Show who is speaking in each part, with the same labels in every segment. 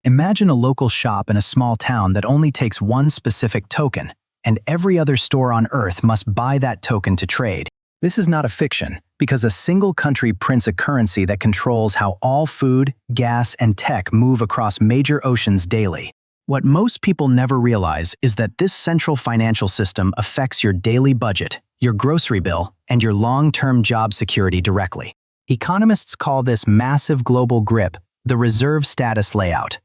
Speaker 1: Imagine a local shop in a small town that only takes one specific token, and every other store on Earth must buy that token to trade. This is not a fiction, because a single country prints a currency that controls how all food, gas, and tech move across major oceans daily. What most people never realize is that this central financial system affects your daily budget, your grocery bill, and your long-term job security directly. Economists call this massive global grip the reserve status layout.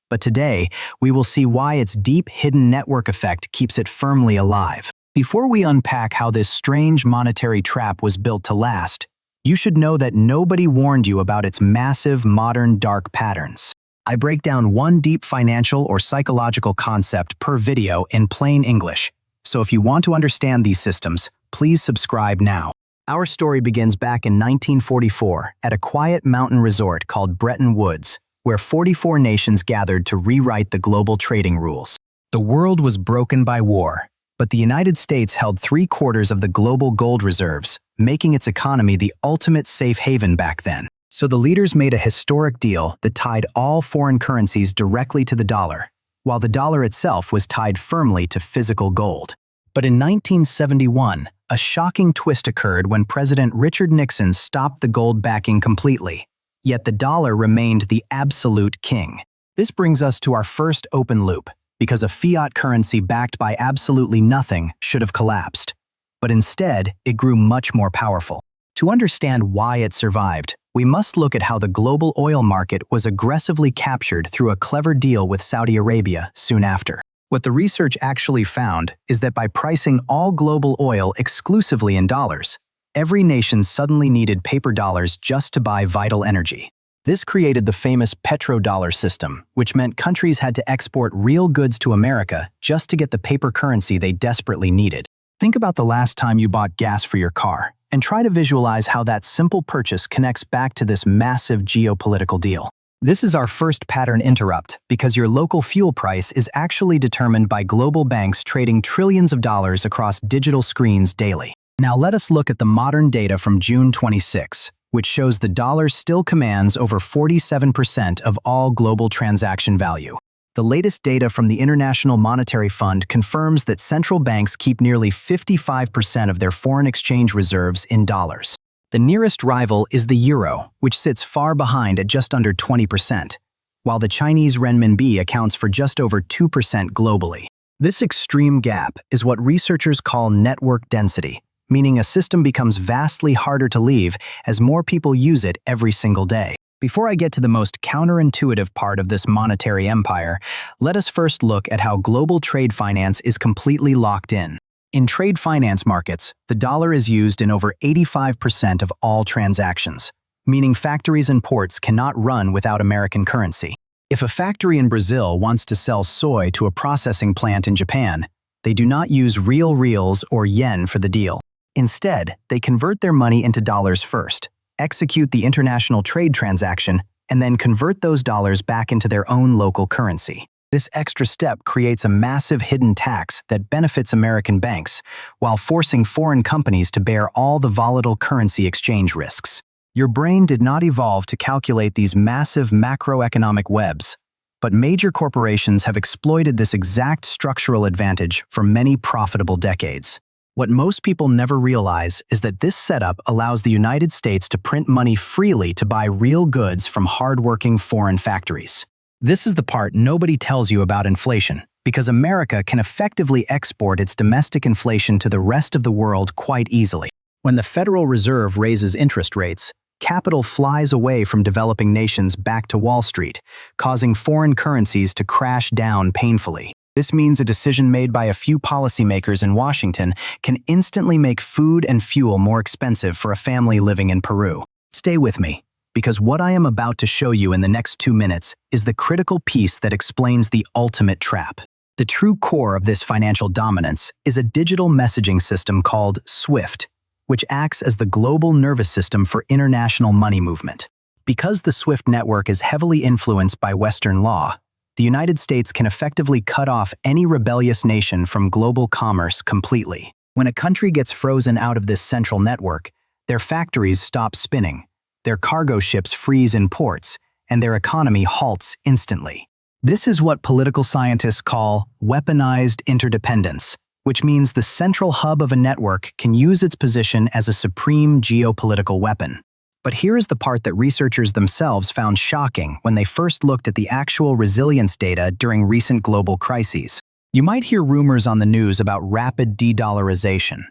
Speaker 1: But today, we will see why its deep hidden network effect keeps it firmly alive. Before we unpack how this strange monetary trap was built to last, you should know that nobody warned you about its massive modern dark patterns. I break down one deep financial or psychological concept per video in plain English, so if you want to understand these systems, please subscribe now. Our story begins back in 1944 at a quiet mountain resort called Bretton Woods, where 44 nations gathered to rewrite the global trading rules. The world was broken by war, but the United States held 3/4 of the global gold reserves, making its economy the ultimate safe haven back then. So the leaders made a historic deal that tied all foreign currencies directly to the dollar, while the dollar itself was tied firmly to physical gold. But in 1971, a shocking twist occurred when President Richard Nixon stopped the gold backing completely. Yet the dollar remained the absolute king. This brings us to our first open loop, because a fiat currency backed by absolutely nothing should have collapsed. But instead, it grew much more powerful. To understand why it survived, we must look at how the global oil market was aggressively captured through a clever deal with Saudi Arabia soon after. What the research actually found is that by pricing all global oil exclusively in dollars, every nation suddenly needed paper dollars just to buy vital energy. This created the famous petrodollar system, which meant countries had to export real goods to America just to get the paper currency they desperately needed. Think about the last time you bought gas for your car, and try to visualize how that simple purchase connects back to this massive geopolitical deal. This is our first pattern interrupt, because your local fuel price is actually determined by global banks trading trillions of dollars across digital screens daily. Now let us look at the modern data from June 26, which shows the dollar still commands over 47% of all global transaction value. The latest data from the International Monetary Fund confirms that central banks keep nearly 55% of their foreign exchange reserves in dollars. The nearest rival is the euro, which sits far behind at just under 20%, while the Chinese renminbi accounts for just over 2% globally. This extreme gap is what researchers call network density, meaning a system becomes vastly harder to leave as more people use it every single day. Before I get to the most counterintuitive part of this monetary empire, let us first look at how global trade finance is completely locked in. In trade finance markets, the dollar is used in over 85% of all transactions, meaning factories and ports cannot run without American currency. If a factory in Brazil wants to sell soy to a processing plant in Japan, they do not use real reals or yen for the deal. Instead, they convert their money into dollars first, execute the international trade transaction, and then convert those dollars back into their own local currency. This extra step creates a massive hidden tax that benefits American banks, while forcing foreign companies to bear all the volatile currency exchange risks. Your brain did not evolve to calculate these massive macroeconomic webs, but major corporations have exploited this exact structural advantage for many profitable decades. What most people never realize is that this setup allows the United States to print money freely to buy real goods from hardworking foreign factories. This is the part nobody tells you about inflation, because America can effectively export its domestic inflation to the rest of the world quite easily. When the Federal Reserve raises interest rates, capital flies away from developing nations back to Wall Street, causing foreign currencies to crash down painfully. This means a decision made by a few policymakers in Washington can instantly make food and fuel more expensive for a family living in Peru. Stay with me, because what I am about to show you in the next 2 minutes is the critical piece that explains the ultimate trap. The true core of this financial dominance is a digital messaging system called SWIFT, which acts as the global nervous system for international money movement. Because the SWIFT network is heavily influenced by Western law, the United States can effectively cut off any rebellious nation from global commerce completely. When a country gets frozen out of this central network, their factories stop spinning, their cargo ships freeze in ports, and their economy halts instantly. This is what political scientists call weaponized interdependence, which means the central hub of a network can use its position as a supreme geopolitical weapon. But here is the part that researchers themselves found shocking when they first looked at the actual resilience data during recent global crises. You might hear rumors on the news about rapid de-dollarization,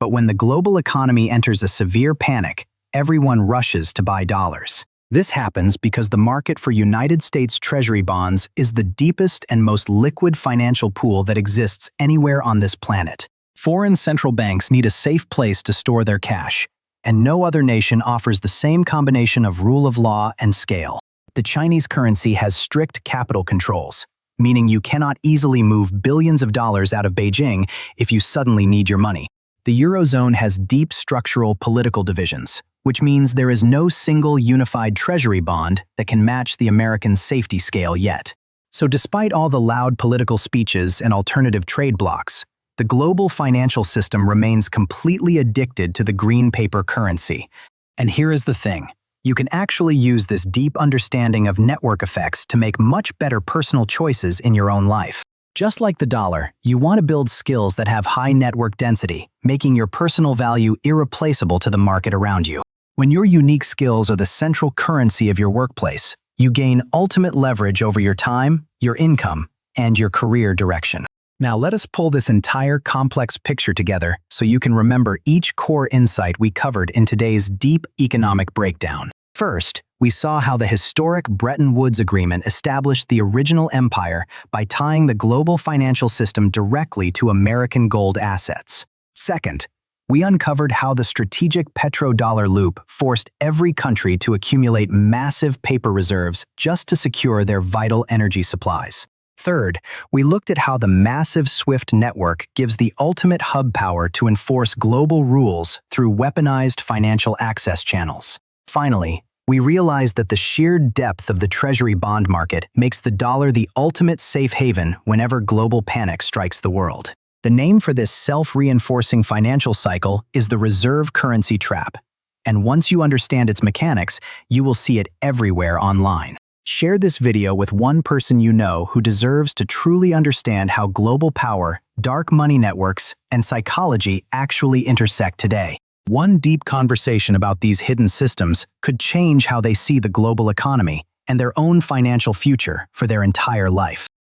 Speaker 1: but when the global economy enters a severe panic, everyone rushes to buy dollars. This happens because the market for United States Treasury bonds is the deepest and most liquid financial pool that exists anywhere on this planet. Foreign central banks need a safe place to store their cash, and no other nation offers the same combination of rule of law and scale. The Chinese currency has strict capital controls, meaning you cannot easily move billions of dollars out of Beijing if you suddenly need your money. The Eurozone has deep structural political divisions, which means there is no single unified treasury bond that can match the American safety scale yet. So despite all the loud political speeches and alternative trade blocs, the global financial system remains completely addicted to the green paper currency. And here is the thing. You can actually use this deep understanding of network effects to make much better personal choices in your own life. Just like the dollar, you want to build skills that have high network density, making your personal value irreplaceable to the market around you. When your unique skills are the central currency of your workplace, you gain ultimate leverage over your time, your income, and your career direction. Now let us pull this entire complex picture together so you can remember each core insight we covered in today's deep economic breakdown. First, we saw how the historic Bretton Woods Agreement established the original empire by tying the global financial system directly to American gold assets. Second, we uncovered how the strategic petrodollar loop forced every country to accumulate massive paper reserves just to secure their vital energy supplies. Third, we looked at how the massive SWIFT network gives the ultimate hub power to enforce global rules through weaponized financial access channels. Finally, we realized that the sheer depth of the Treasury bond market makes the dollar the ultimate safe haven whenever global panic strikes the world. The name for this self-reinforcing financial cycle is the reserve currency trap, and once you understand its mechanics, you will see it everywhere online. Share this video with one person you know who deserves to truly understand how global power, dark money networks, and psychology actually intersect today. One deep conversation about these hidden systems could change how they see the global economy and their own financial future for their entire life.